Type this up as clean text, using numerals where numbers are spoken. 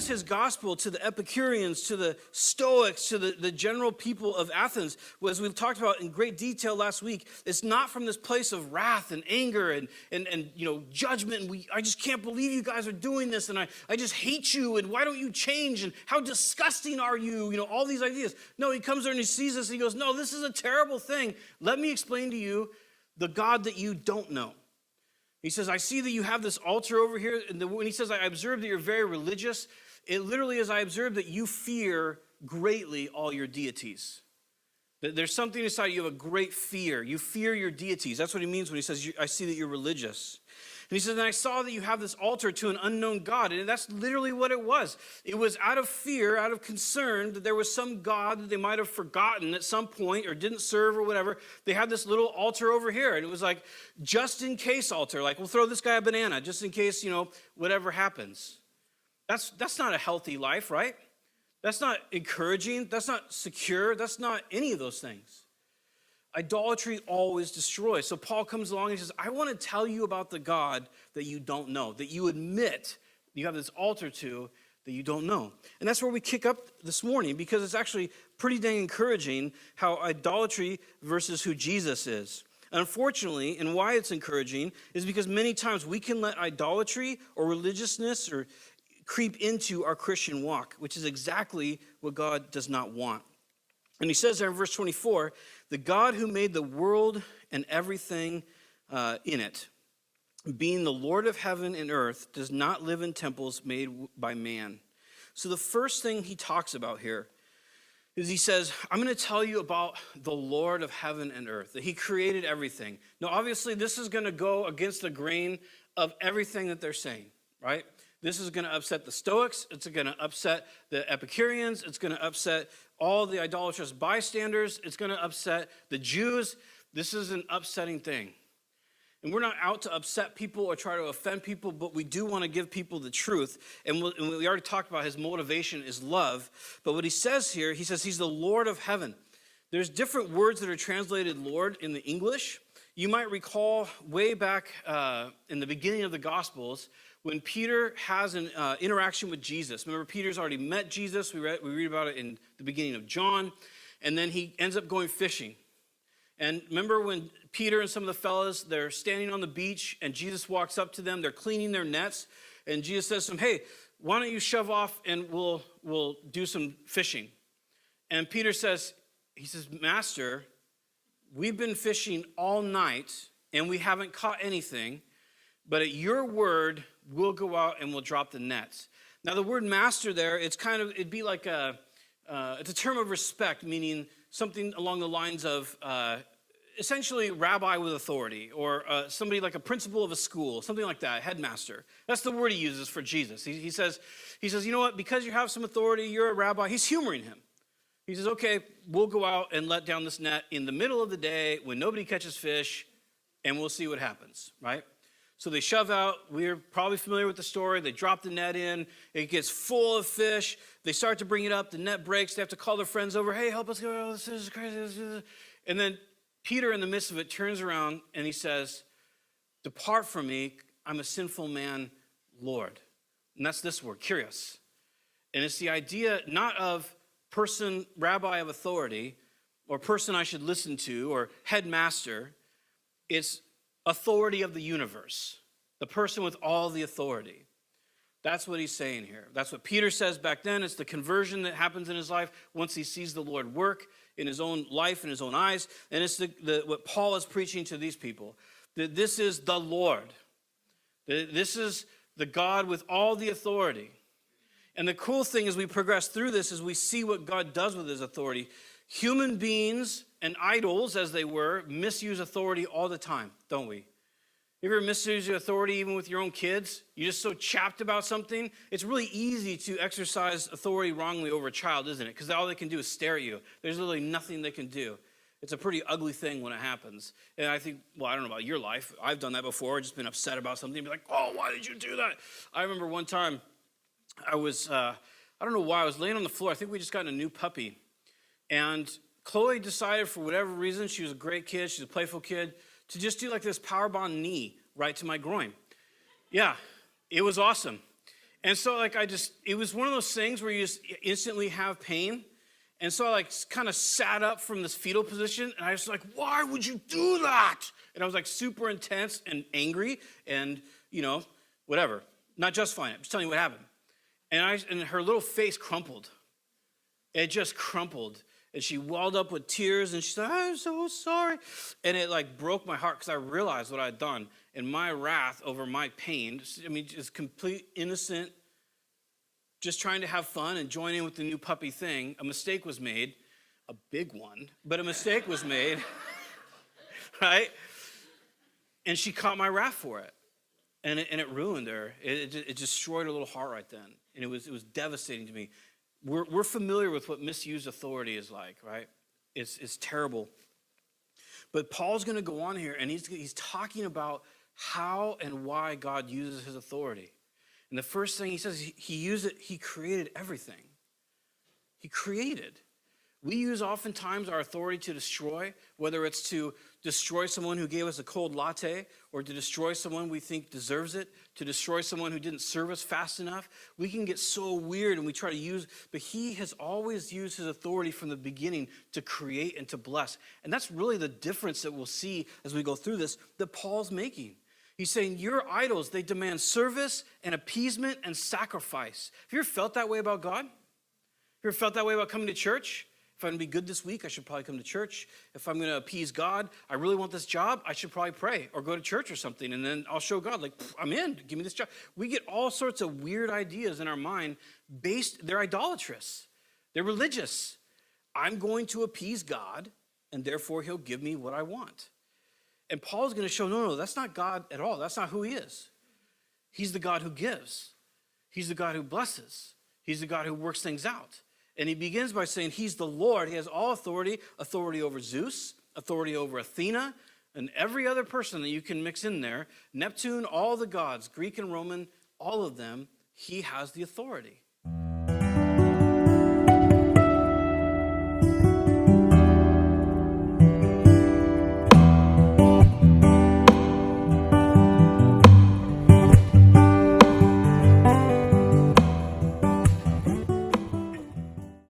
was his gospel to the Epicureans, to the Stoics, to the general people of Athens, as we've talked about in great detail last week, it's not from this place of wrath and anger and judgment. And I just can't believe you guys are doing this, and I just hate you, and why don't you change, and how disgusting are you, all these ideas. No, he comes there and he sees this, and he goes, no, this is a terrible thing. Let me explain to you the God that you don't know. He says, I see that you have this altar over here. And when he says, I observe that you're very religious, it literally is, I observe that you fear greatly all your deities. There's something inside you have a great fear. You fear your deities. That's what he means when he says, I see that you're religious. And he says, and I saw that you have this altar to an unknown God. And that's literally what it was. It was out of fear, out of concern that there was some God that they might have forgotten at some point or didn't serve or whatever. They had this little altar over here. And it was like, just in case altar. Like, we'll throw this guy a banana just in case, whatever happens. That's not a healthy life, right? That's not encouraging. That's not secure. That's not any of those things. Idolatry always destroys. So Paul comes along and he says, I want to tell you about the God that you don't know, that you admit you have this altar to that you don't know. And that's where we kick up this morning, because it's actually pretty dang encouraging how idolatry versus who Jesus is. Unfortunately, and why it's encouraging, is because many times we can let idolatry or religiousness or creep into our Christian walk, which is exactly what God does not want. And he says there in verse 24, the God who made the world and everything in it, being the Lord of heaven and earth, does not live in temples made by man. So the first thing he talks about here is he says, I'm going to tell you about the Lord of heaven and earth, that he created everything. Now, obviously, this is going to go against the grain of everything that they're saying, right? This is going to upset the Stoics. It's going to upset the Epicureans. It's going to upset all the idolatrous bystanders. It's going to upset the Jews. This is an upsetting thing. And we're not out to upset people or try to offend people, but we do want to give people the truth. And we already talked about his motivation is love. But what he says here, he says he's the Lord of heaven. There's different words that are translated Lord in the English. You might recall way back in the beginning of the Gospels, when Peter has an interaction with Jesus. Remember, Peter's already met Jesus. We read about it in the beginning of John. And then he ends up going fishing. And remember when Peter and some of the fellas, they're standing on the beach, and Jesus walks up to them. They're cleaning their nets. And Jesus says to them, hey, why don't you shove off and we'll do some fishing. And Peter says, Master, we've been fishing all night, and we haven't caught anything. But at your word, we'll go out and we'll drop the nets. Now, the word master there, it'd be like it's a term of respect, meaning something along the lines of essentially rabbi with authority, or somebody like a principal of a school, something like that, headmaster. That's the word he uses for Jesus. He says, you know what, because you have some authority, you're a rabbi. He's humoring him. He says, okay, we'll go out and let down this net in the middle of the day when nobody catches fish, and we'll see what happens, right? So they shove out. We're probably familiar with the story. They drop the net in. It gets full of fish. They start to bring it up. The net breaks. They have to call their friends over. Hey, help us go. Oh, this is crazy. And then Peter, in the midst of it, turns around and he says, depart from me. I'm a sinful man, Lord. And that's this word, kyrios. And it's the idea not of person, rabbi of authority, or person I should listen to, or headmaster. It's authority of the universe, the person with all the authority. That's what he's saying here. That's what Peter says back then. It's the conversion that happens in his life once he sees the Lord work in his own life, in his own eyes. And it's what Paul is preaching to these people, that this is the Lord. That this is the God with all the authority. And the cool thing as we progress through this is we see what God does with his authority. Human beings and idols, as they were, misuse authority all the time, don't we? You ever misuse your authority even with your own kids? You're just so chapped about something. It's really easy to exercise authority wrongly over a child, isn't it? Because all they can do is stare at you. There's literally nothing they can do. It's a pretty ugly thing when it happens. And I think, well, I don't know about your life. I've done that before, just been upset about something and be like, oh, why did you do that? I remember one time I was, I don't know why, I was laying on the floor. I think we just got a new puppy. And Chloe decided for whatever reason, she was a great kid, she's a playful kid, to just do like this power bond knee right to my groin. Yeah, it was awesome. And so like it was one of those things where you just instantly have pain. And so I like kind of sat up from this fetal position and I was like, why would you do that? And I was like super intense and angry and, whatever. Not justifying it, just telling you what happened. And her little face crumpled. It just crumpled. And she welled up with tears and she said, I'm so sorry. And it like broke my heart because I realized what I had done. And my wrath over my pain, just complete innocent, just trying to have fun and join in with the new puppy thing. A mistake was made, a big one, but a mistake was made, right? And she caught my wrath for it. And it ruined her. It destroyed her little heart right then. And it was devastating to me. We're familiar with what misused authority is like, right? It's terrible. But Paul's going to go on here, and he's talking about how and why God uses his authority. And the first thing he says, he created everything. He created. We use oftentimes our authority to destroy, whether it's to destroy someone who gave us a cold latte, or to destroy someone we think deserves it, to destroy someone who didn't serve us fast enough. We can get so weird and we try to use, but he has always used his authority from the beginning to create and to bless. And that's really the difference that we'll see as we go through this, that Paul's making. He's saying your idols, they demand service and appeasement and sacrifice. Have you ever felt that way about God? Have you ever felt that way about coming to church? If I'm going to be good this week, I should probably come to church. If I'm going to appease God, I really want this job, I should probably pray or go to church or something, and then I'll show God, like, I'm in, give me this job. We get all sorts of weird ideas in our mind they're idolatrous. They're religious. I'm going to appease God, and therefore he'll give me what I want. And Paul's going to show, no, that's not God at all. That's not who he is. He's the God who gives. He's the God who blesses. He's the God who works things out. And he begins by saying he's the Lord. He has all authority over Zeus, authority over Athena, and every other person that you can mix in there. Neptune, all the gods, Greek and Roman, all of them, he has the authority.